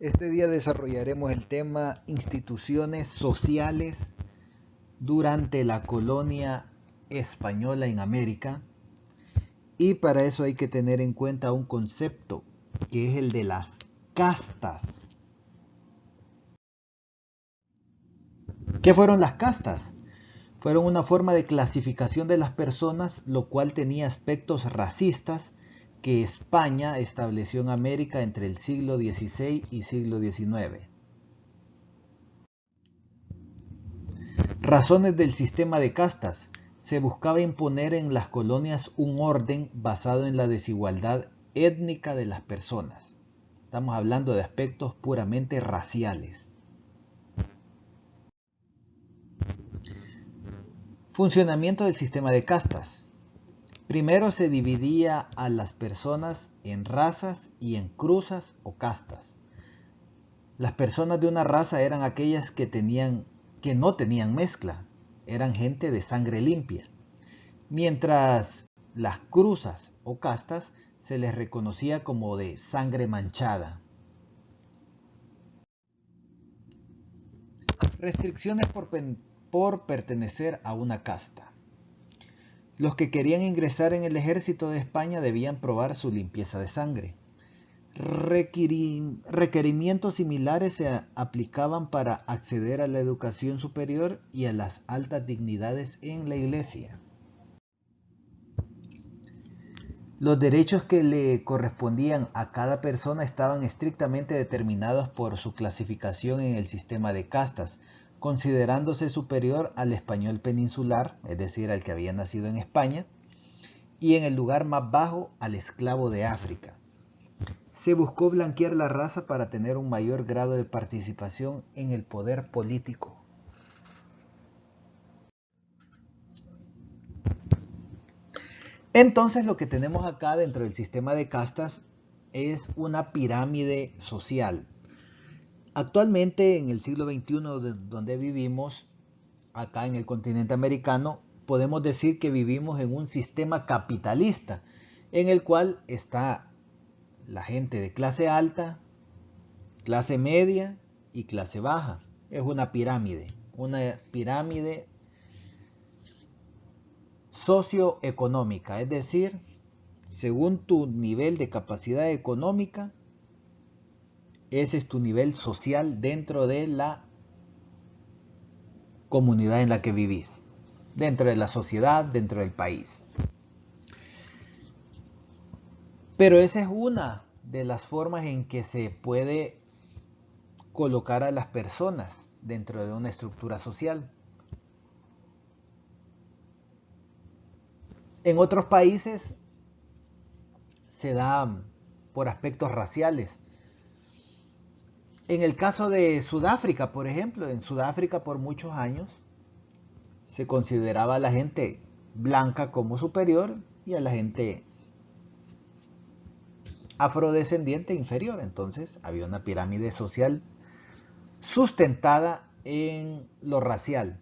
Este día desarrollaremos el tema instituciones sociales durante la colonia española en América, y para eso hay que tener en cuenta un concepto que es el de las castas. ¿Qué fueron las castas? Fueron una forma de clasificación de las personas, lo cual tenía aspectos racistas que España estableció en América entre el siglo XVI y siglo XIX. Razones del sistema de castas. Se buscaba imponer en las colonias un orden basado en la desigualdad étnica de las personas. Estamos hablando de aspectos puramente raciales. Funcionamiento del sistema de castas. Primero se dividía a las personas en razas y en cruzas o castas. Las personas de una raza eran aquellas que no tenían mezcla, eran gente de sangre limpia, mientras las cruzas o castas se les reconocía como de sangre manchada. Restricciones por pertenecer a una casta. Los que querían ingresar en el ejército de España debían probar su limpieza de sangre. Requerimientos similares se aplicaban para acceder a la educación superior y a las altas dignidades en la iglesia. Los derechos que le correspondían a cada persona estaban estrictamente determinados por su clasificación en el sistema de castas, considerándose superior al español peninsular, es decir, al que había nacido en España, y en el lugar más bajo al esclavo de África. Se buscó blanquear la raza para tener un mayor grado de participación en el poder político. Entonces lo que tenemos acá dentro del sistema de castas es una pirámide social. Actualmente en el siglo XXI donde vivimos, acá en el continente americano, podemos decir que vivimos en un sistema capitalista en el cual está la gente de clase alta, clase media y clase baja. Es una pirámide socioeconómica, es decir, según tu nivel de capacidad económica, ese es tu nivel social dentro de la comunidad en la que vivís, dentro de la sociedad, dentro del país. Pero esa es una de las formas en que se puede colocar a las personas dentro de una estructura social. En otros países se da por aspectos raciales. En el caso de Sudáfrica, por ejemplo, en Sudáfrica por muchos años se consideraba a la gente blanca como superior y a la gente afrodescendiente inferior. Entonces había una pirámide social sustentada en lo racial.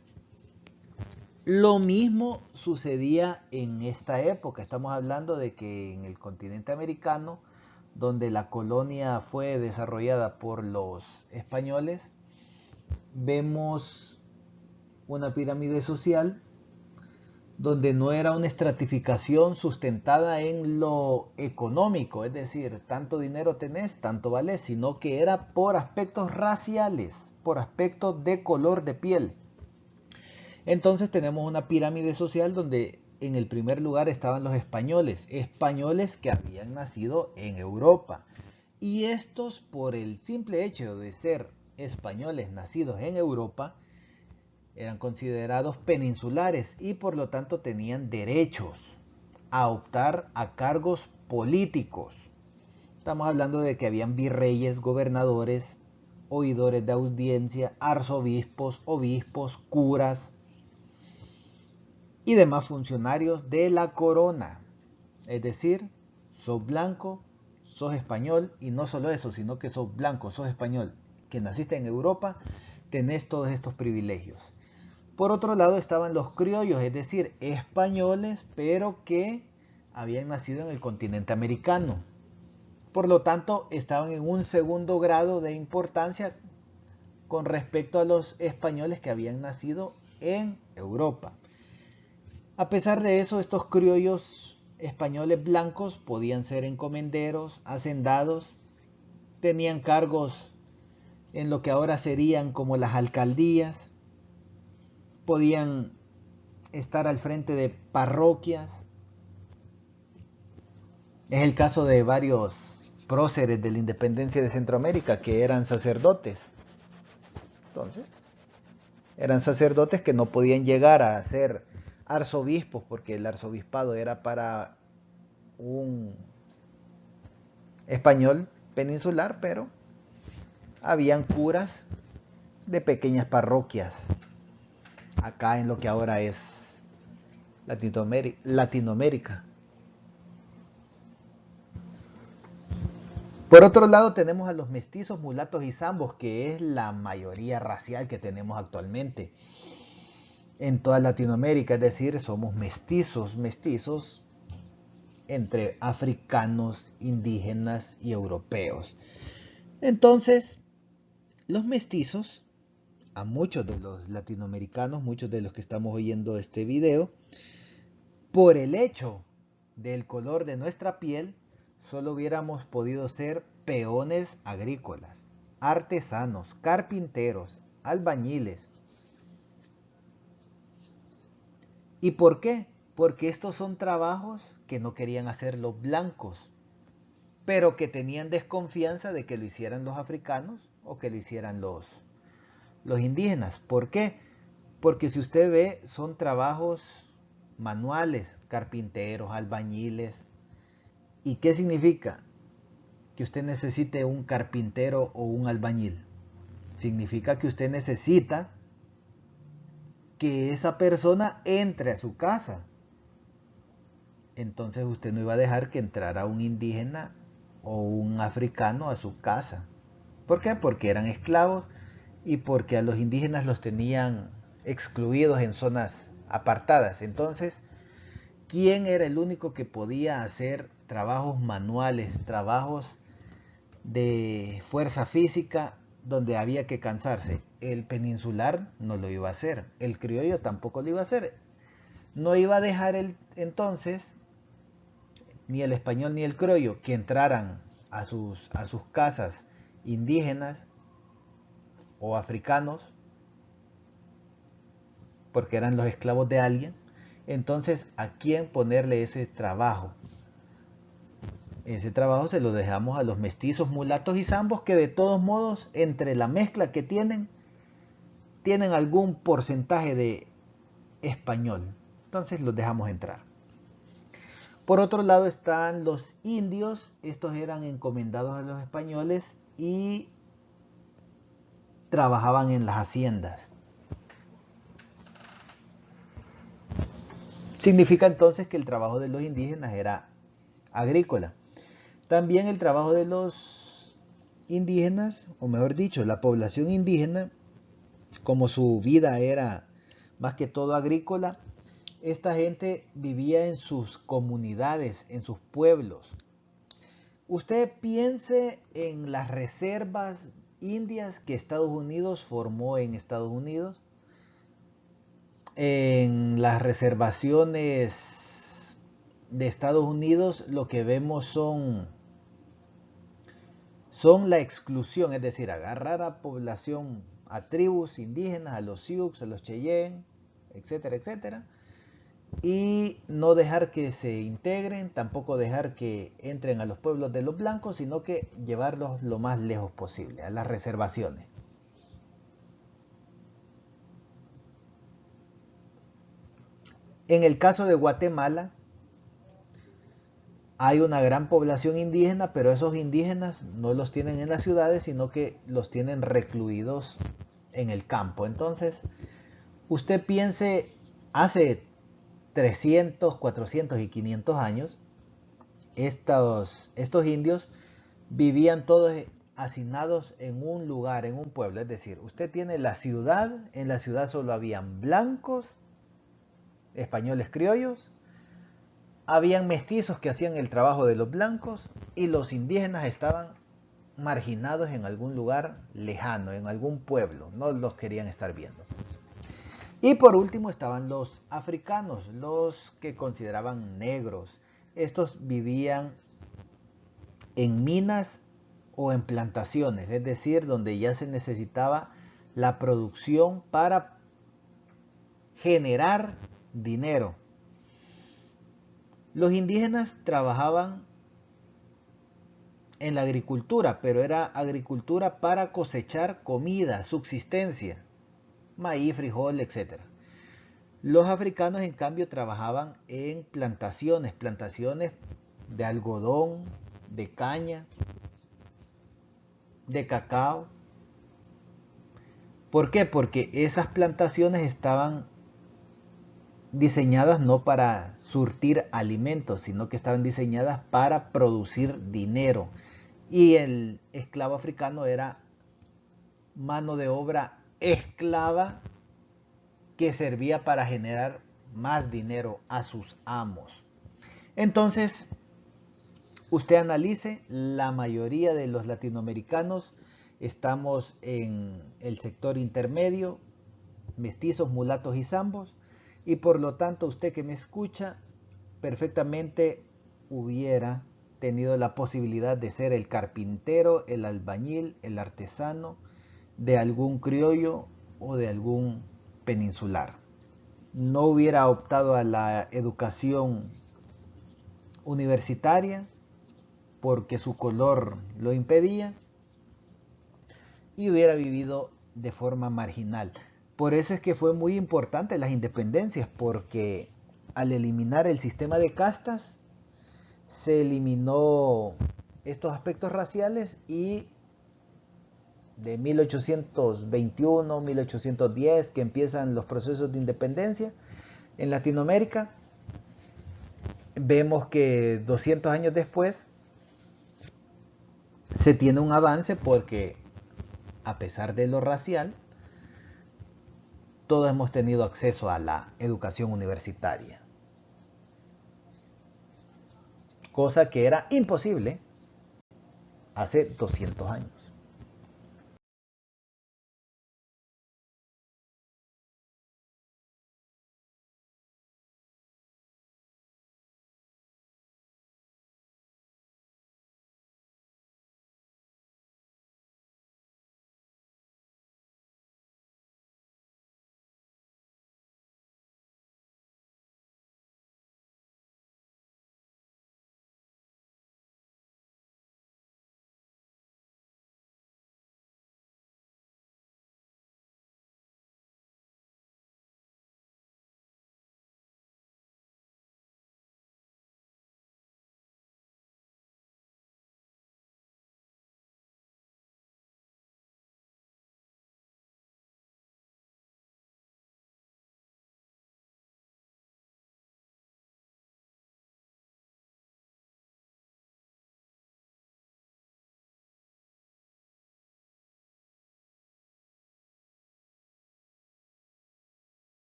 Lo mismo sucedía en esta época. Estamos hablando de que en el continente americano, donde la colonia fue desarrollada por los españoles, vemos una pirámide social donde no era una estratificación sustentada en lo económico, es decir, tanto dinero tenés, tanto valés, sino que era por aspectos raciales, por aspectos de color de piel. Entonces tenemos una pirámide social donde en el primer lugar estaban los españoles que habían nacido en Europa. Y estos, por el simple hecho de ser españoles nacidos en Europa, eran considerados peninsulares y por lo tanto tenían derechos a optar a cargos políticos. Estamos hablando de que habían virreyes, gobernadores, oidores de audiencia, arzobispos, obispos, curas y demás funcionarios de la corona. Es decir, sos blanco, sos español, y no solo eso, sino que sos blanco, sos español, que naciste en Europa, tenés todos estos privilegios. Por otro lado estaban los criollos, es decir, españoles, pero que habían nacido en el continente americano. Por lo tanto, estaban en un segundo grado de importancia con respecto a los españoles que habían nacido en Europa. A pesar de eso, estos criollos españoles blancos podían ser encomenderos, hacendados, tenían cargos en lo que ahora serían como las alcaldías, podían estar al frente de parroquias. Es el caso de varios próceres de la independencia de Centroamérica que eran sacerdotes. Entonces, eran sacerdotes que no podían llegar a ser arzobispos porque el arzobispado era para un español peninsular, pero habían curas de pequeñas parroquias acá en lo que ahora es Latinoamérica. Por otro lado tenemos a los mestizos, mulatos y zambos, que es la mayoría racial que tenemos actualmente en toda Latinoamérica, es decir, somos mestizos entre africanos, indígenas y europeos. Entonces, los mestizos, a muchos de los latinoamericanos, muchos de los que estamos oyendo este video, por el hecho del color de nuestra piel, solo hubiéramos podido ser peones agrícolas, artesanos, carpinteros, albañiles. ¿Y por qué? Porque estos son trabajos que no querían hacer los blancos, pero que tenían desconfianza de que lo hicieran los africanos o que lo hicieran los indígenas. ¿Por qué? Porque si usted ve, son trabajos manuales, carpinteros, albañiles. ¿Y qué significa? Que usted necesite un carpintero o un albañil. Significa que usted necesita que esa persona entre a su casa. Entonces usted no iba a dejar que entrara un indígena o un africano a su casa. ¿Por qué? Porque eran esclavos y porque a los indígenas los tenían excluidos en zonas apartadas. Entonces, ¿quién era el único que podía hacer trabajos manuales, trabajos de fuerza física donde había que cansarse? El peninsular no lo iba a hacer, el criollo tampoco lo iba a hacer. No iba a dejar entonces ni el español ni el criollo que entraran a sus casas indígenas o africanos porque eran los esclavos de alguien. Entonces, ¿a quién ponerle ese trabajo? Ese trabajo se lo dejamos a los mestizos, mulatos y zambos, que de todos modos, entre la mezcla que tienen algún porcentaje de español. Entonces los dejamos entrar. Por otro lado están los indios. Estos eran encomendados a los españoles y trabajaban en las haciendas. Significa entonces que el trabajo de los indígenas era agrícola. También el trabajo de los indígenas, o mejor dicho, la población indígena, como su vida era más que todo agrícola, esta gente vivía en sus comunidades, en sus pueblos. Usted piense en las reservas indias que Estados Unidos formó en Estados Unidos, en las reservaciones de Estados Unidos lo que vemos son la exclusión, es decir, agarrar a población, a tribus indígenas, a los Sioux, a los Cheyenne, etcétera, etcétera, y no dejar que se integren, tampoco dejar que entren a los pueblos de los blancos, sino que llevarlos lo más lejos posible, a las reservaciones. En el caso de Guatemala, hay una gran población indígena, pero esos indígenas no los tienen en las ciudades, sino que los tienen recluidos en el campo. Entonces, usted piense, hace 300, 400 y 500 años, estos indios vivían todos hacinados en un lugar, en un pueblo. Es decir, usted tiene la ciudad, en la ciudad solo habían blancos, españoles criollos, habían mestizos que hacían el trabajo de los blancos y los indígenas estaban marginados en algún lugar lejano, en algún pueblo, no los querían estar viendo. Y por último estaban los africanos, los que consideraban negros. Estos vivían en minas o en plantaciones, es decir, donde ya se necesitaba la producción para generar dinero. Los indígenas trabajaban en la agricultura, pero era agricultura para cosechar comida, subsistencia, maíz, frijol, etc. Los africanos, en cambio, trabajaban en plantaciones, plantaciones de algodón, de caña, de cacao. ¿Por qué? Porque esas plantaciones estaban diseñadas no para surtir alimentos, sino que estaban diseñadas para producir dinero. Y el esclavo africano era mano de obra esclava que servía para generar más dinero a sus amos. Entonces, usted analice, la mayoría de los latinoamericanos estamos en el sector intermedio, mestizos, mulatos y zambos, y por lo tanto usted que me escucha perfectamente hubiera tenido la posibilidad de ser el carpintero, el albañil, el artesano de algún criollo o de algún peninsular. No hubiera optado a la educación universitaria porque su color lo impedía y hubiera vivido de forma marginal. Por eso es que fue muy importante las independencias, porque al eliminar el sistema de castas se eliminó estos aspectos raciales y de 1821, 1810 que empiezan los procesos de independencia en Latinoamérica, vemos que 200 años después se tiene un avance porque a pesar de lo racial, todos hemos tenido acceso a la educación universitaria, cosa que era imposible hace 200 años.